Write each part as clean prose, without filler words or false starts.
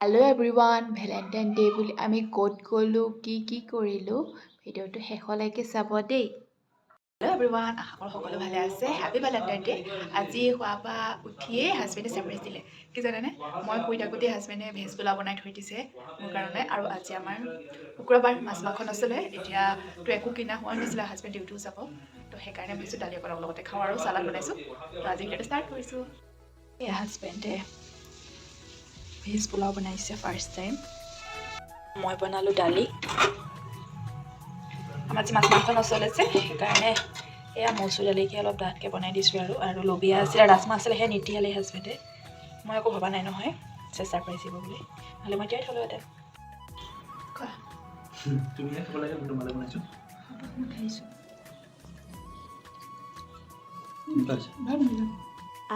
Hello' everyone, Valentine day' বুলি আমি ক'ত গ'লোঁ, কি কৰিলোঁ, ভিডিঅ'টো শেষলৈকে চাব দেই। হেল্ল' এভৰিৱান, আশা কৰোঁ সকলো ভালে আছে। Happy Valentine day'. আজি শুৱাৰ পৰা উঠিয়েই হাজবেণ্ডে ছাৰপ্ৰাইজ দিলে। কি জানেনে, মই শুই থাকোঁতেই হাজবেণ্ডে ভেজ পোলাও বনাই থৈ দিছে মোৰ কাৰণে। আৰু আজি আমাৰ শুক্ৰবাৰ, মাছ মাংস নচলে। এতিয়াতো একো কিনা হোৱা নাছিলে, হাজবেণ্ড ডিউটিও যাব, তো সেইকাৰণে ভাবিছোঁ দালি অকণ লগতে খাওঁ আৰু চালাড বনাইছোঁ। তো আজি ভিডিঅ'টো ষ্টাৰ্ট কৰিছোঁ। এই হাজবেণ্ডে ভেজ পোলাও বনাইছে ফাৰ্ষ্ট টাইম। মই বনালোঁ দালি। আমাৰ যে মাছ মাংস নচলে যে, সেইকাৰণে এয়া মচুৰ দালিকে অলপ ডাঠকৈ বনাই দিছোঁ। আৰু লবিয়া আছিলে, ৰাজমাহ আছিলে, সেয়া নিতিয়ালে হাজবেণ্ডে। মই একো ভবা নাই নহয় যে ছাৰপ্ৰাইজ দিব বুলি, নহ'লে মই তিয়াই থ'লোহেঁতেন। তুমিহে খাব লাগে, মই তোমালৈ বনাইছোঁ।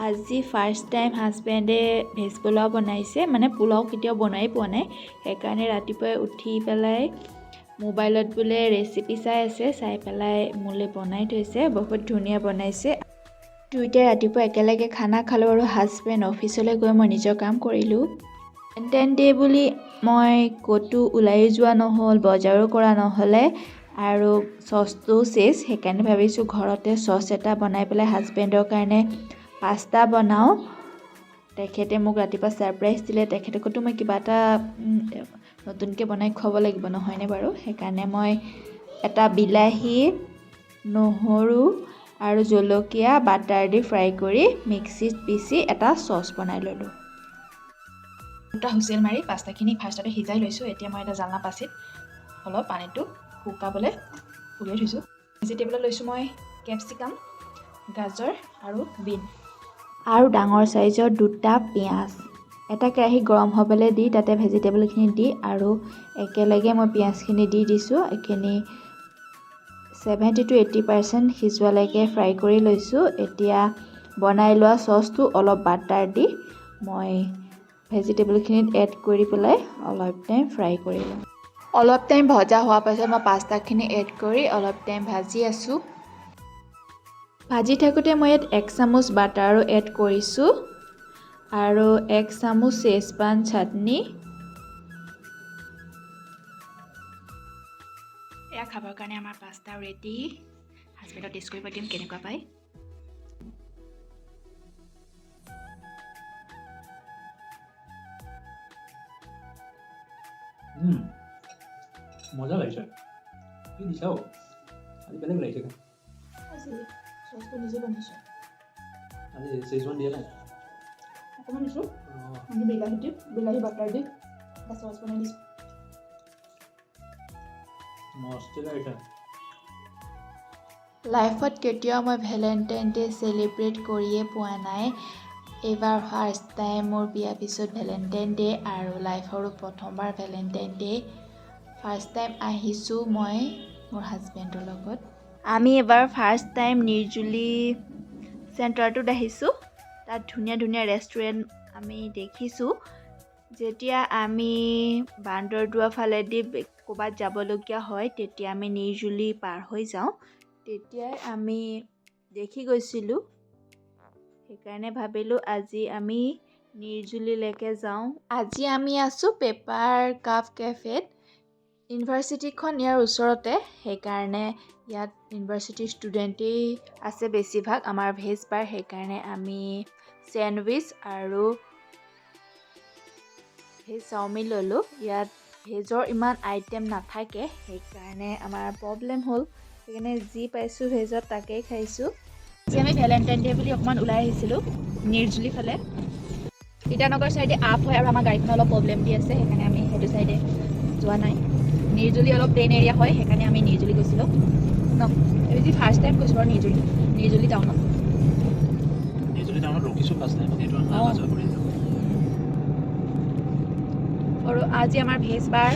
আজি ফাৰ্ষ্ট টাইম হাজবেণ্ডে ভেজ পোলাও বনাইছে, মানে পোলাও কেতিয়াও বনাই পোৱা নাই। সেইকাৰণে ৰাতিপুৱাই উঠি পেলাই মোবাইলত বোলে ৰেচিপি চাই আছে, চাই পেলাই মোলৈ বনাই থৈছে। বহুত ধুনীয়া বনাইছে। দুয়োটাই ৰাতিপুৱা একেলগে খানা খালোঁ আৰু হাজবেণ্ড অফিচলৈ গৈ মই নিজৰ কাম কৰিলোঁ। ভেলেণ্টাইন ডে' বুলি মই ক'তো ওলাইও যোৱা নহ'ল, বজাৰো কৰা নহ'লে, আৰু চচটো চেচ। সেইকাৰণে ভাবিছোঁ ঘৰতে চচ এটা বনাই পেলাই হাজবেণ্ডৰ কাৰণে পাস্তা বনাওঁ। তেখেতে মোক ৰাতিপুৱা ছাৰপ্ৰাইজ দিলে, তেখেতকতো মই কিবা এটা নতুনকৈ বনাই খুৱাব লাগিব, নহয়নে বাৰু? সেইকাৰণে মই এটা বিলাহী, নহৰু আৰু জলকীয়া বাটাৰ দি ফ্ৰাই কৰি মিক্সিত পিচি এটা চচ বনাই ল'লোঁ। দুটা হুইচেল মাৰি পাস্তাখিনি ফাৰ্ষ্টতে সিজাই লৈছোঁ। এতিয়া মই এটা জালনা পাচিত অলপ পানীটো শুকাবলৈ উলিয়াই থৈছোঁ। ভেজিটেবলত লৈছোঁ মই কেপচিকাম, গাজৰ আৰু বিন, আৰু ডাঙৰ চাইজৰ দুটা পিঁয়াজ। এটা কেৰাহী গৰম হ'বলৈ দি তাতে ভেজিটেবলখিনি দি আৰু একেলগে মই পিঁয়াজখিনি দি দিছোঁ। এইখিনি 70 to 80% সিজোৱালৈকে ফ্ৰাই কৰি লৈছোঁ। এতিয়া বনাই লোৱা চচটো অলপ বাটাৰ দি মই ভেজিটেবলখিনিত এড কৰি পেলাই অলপ টাইম ফ্ৰাই কৰি লওঁ। অলপ টাইম ভজা হোৱাৰ পাছত মই পাস্তাখিনি এড কৰি অলপ টাইম ভাজি আছোঁ। ভাজি থাকোঁতে মই ইয়াত 1 চামুচ বাটাৰো এড কৰিছোঁ আৰু 1 চামুচ চেজৱান চাটনি। এয়া খাবৰ কাৰণে আমাৰ পাস্তা ৰেডি। হাজবেণ্ডক টেষ্ট কৰিব দিম কেনেকুৱা পায়। মজা লাগিছে। কি দিছাও আজি বেলেগ লাগিছে। চচটো নিজে বনাইছোঁ। আজি চেজৱান দিয়া নাই অকণমান দিছোঁ, বিলাহী বাটাৰ দি এটা চচ বনাই দিছোঁ। মস্ত লাগিছে। লাইফত কেতিয়াও মই ভেলেণ্টাইন ডে' চেলিব্ৰেট কৰিয়ে পোৱা নাই। এইবাৰ ফাৰ্ষ্ট টাইম মোৰ বিয়াৰ পিছত ভেলেণ্টাইন ডে' আৰু লাইফৰো প্ৰথমবাৰ ভেলেণ্টাইন ডে'। ফাৰ্ষ্ট টাইম আহিছোঁ মই মোৰ হাজবেণ্ডৰ লগত। আমি এবাৰ ফাৰ্ষ্ট টাইম নিৰ্জুলি চেণ্টাৰটোত আহিছোঁ। তাত ধুনীয়া ধুনীয়া ৰেষ্টুৰেণ্ট আমি দেখিছোঁ। যেতিয়া আমি বান্দৰদোৱা ফালেদি ক'ৰবাত যাবলগীয়া হয়, তেতিয়া আমি নিৰ্জুলি পাৰ হৈ যাওঁ। তেতিয়াই আমি দেখি গৈছিলোঁ। সেইকাৰণে ভাবিলোঁ আজি আমি নিৰ্জুলিলৈকে যাওঁ। আজি আমি আছোঁ পেপাৰ কাপ কেফেত। ইউনিভাৰ্চিটিখন ইয়াৰ ওচৰতে, সেইকাৰণে ইয়াত ইউনিভাৰ্চিটিৰ ষ্টুডেণ্টেই আছে বেছিভাগ। আমাৰ ভেজ বাৰ, সেইকাৰণে আমি চেণ্ডউইচ আৰু ভেজ চাওমিন ল'লোঁ। ইয়াত ভেজৰ ইমান আইটেম নাথাকে, সেইকাৰণে আমাৰ প্ৰব্লেম হ'ল। সেইকাৰণে যি পাইছোঁ ভেজত তাকেই খাইছোঁ। আজি আমি ভেলেণ্টাইন ডে' বুলি অকণমান ওলাই আহিছিলোঁ নিৰ্জুলি ফালে। ইটানগৰ চাইডে আপ হয় আৰু আমাৰ গাড়ীখন অলপ প্ৰব্লেম দি আছে, সেইকাৰণে আমি সেইটো চাইডে যোৱা নাই। নিৰ্জুলি অলপ প্লেইন এৰিয়া হয়, সেইকাৰণে আমি নিৰ্জুলি গৈছিলোঁ ন। আজি ফাৰ্ষ্ট টাইম গৈছোঁ বাৰু নিৰ্জুলি টাউনত। নিৰ্জুলি টাউনত ৰখিছোঁ ফাৰ্ষ্ট টাইম, সেইটো আমি অহা যোৱা কৰি যাওঁ। আৰু আজি আমাৰ ভেজ বাৰ,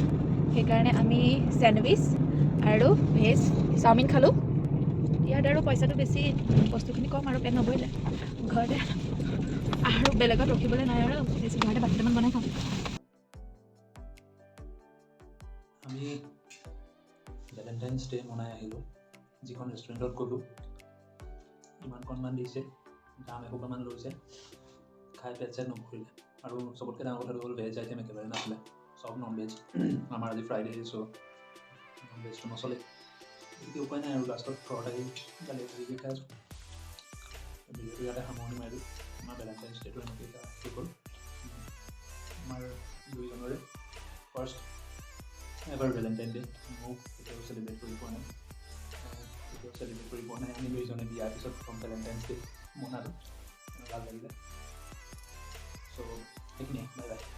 সেইকাৰণে আমি চেণ্ডউইচ আৰু ভেজ চাওমিন খালোঁ। ইয়াত আৰু পইচাটো বেছি, বস্তুখিনি কম আৰু পেট নভৰিলে। ঘৰতে আৰু বেলেগত ৰখিবলৈ নাই আৰু বেছি, ঘৰতে ভাত কেইটামান বনাই খাওঁ। আমি ভেলেণ্টাইন্স ডে' মনাই আহিলোঁ। যিখন ৰেষ্টুৰেণ্টত গ'লোঁ, ইমানকণমান দিছে, দাম এসোপামান লৈছে, খাই পেট চেট নভৰিলে। আৰু চবতকৈ ডাঙৰ কথাটো হ'ল ভেজ আইটেম একেবাৰে নাছিলে, চব নন ভেজ। আমাৰ আজি ফ্ৰাইডে চ' নন ভেজটো নচলে, গতিকে উপায় নাই আৰু লাষ্টত ঘৰত আহি দালি ভাজি দি খাই আছোঁ। ভিডিঅ'টো ইয়াতে সামৰণি মাৰিলোঁ। আমাৰ ভেলেণ্টাইন্স ডে'টো এনেকৈ শেষ হ'ল। আমাৰ দুয়োজনৰে ফাৰ্ষ্ট এবাৰ ভেলেণ্টাইন ডে'। ময়ো কেতিয়াও চেলিব্ৰেট কৰি পোৱা নাই, কেতিয়াও চেলিব্ৰেট কৰি পোৱা নাই। আমি দুয়োজনে বিয়াৰ পিছত প্ৰথম ভেলেণ্টাইন্স ডে' মনালোঁ, ভাল লাগিলে। চ' সেইখিনিয়ে, বাই বাই।